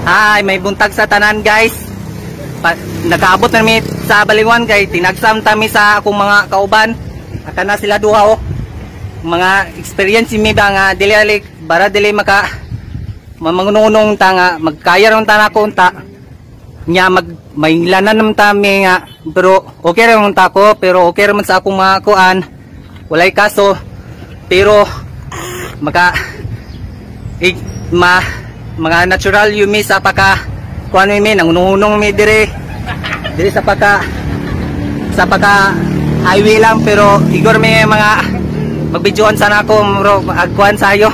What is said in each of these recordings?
Ay, may buntag sa tanan guys. Nakaabot na mi sa Balingwan kay tinagsam tami sa akong mga kauban. Aka na sila duha oh. Mga experience mi ba nga dili bara dili maka mangununong ta nga magkaya ron ta na kunta. Nya may lanan naman tami nga pero okay ra man ta ko pero okay ra man sa akong mga kuan. Walay kaso pero mga natural yumi sa paka kuan mi nangununong mi dire sa paka highway lang pero igor mi mga magbidyoan sana ako bro agkuan sayo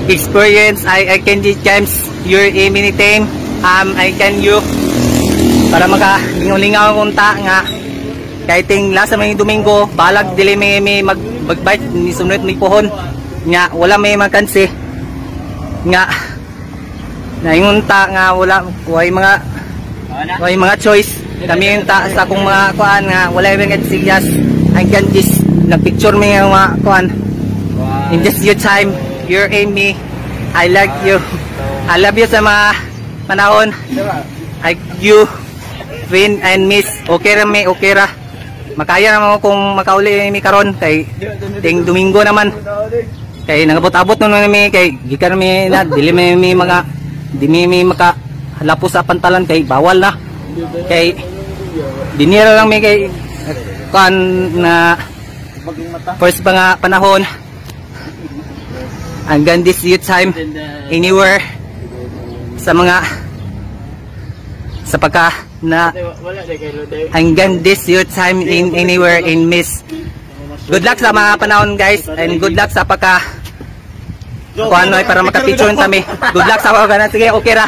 experience I can James your anytime I can you para makalingaw-lingaw kung ta nga kahit ting lasa may Domingo balag dili may magbite ni sunod ni pohon nga wala may makansi nga naingon ta nga way mga choice kami yung ta sa akong mga kuan nga wala yung sigyas I can just nagpicture mi nga mga kuan in this your time you're in me I like you I love you sa mga panahon I you win and miss okay ra mi okay ra makaya naman kung makauli mi karon kay ting Domingo naman kay nangabot-abot naman mi kay gikan mi na dili mi mga di mi maka halapos sa pantalan kay bawal na kay dinira lang mi kay kan na first pa nga panahon hanggang this youth time anywhere sa mga sa pagka na hanggang this youth time in anywhere in miss good luck sa mga panahon guys and good luck sa pagka kung ano ay para makapicture kami good luck sa mga ganun sige okay ra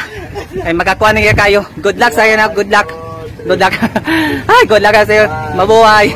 ay makakuha na kayo good luck sa iyo na good luck ay good luck sa iyo mabuhay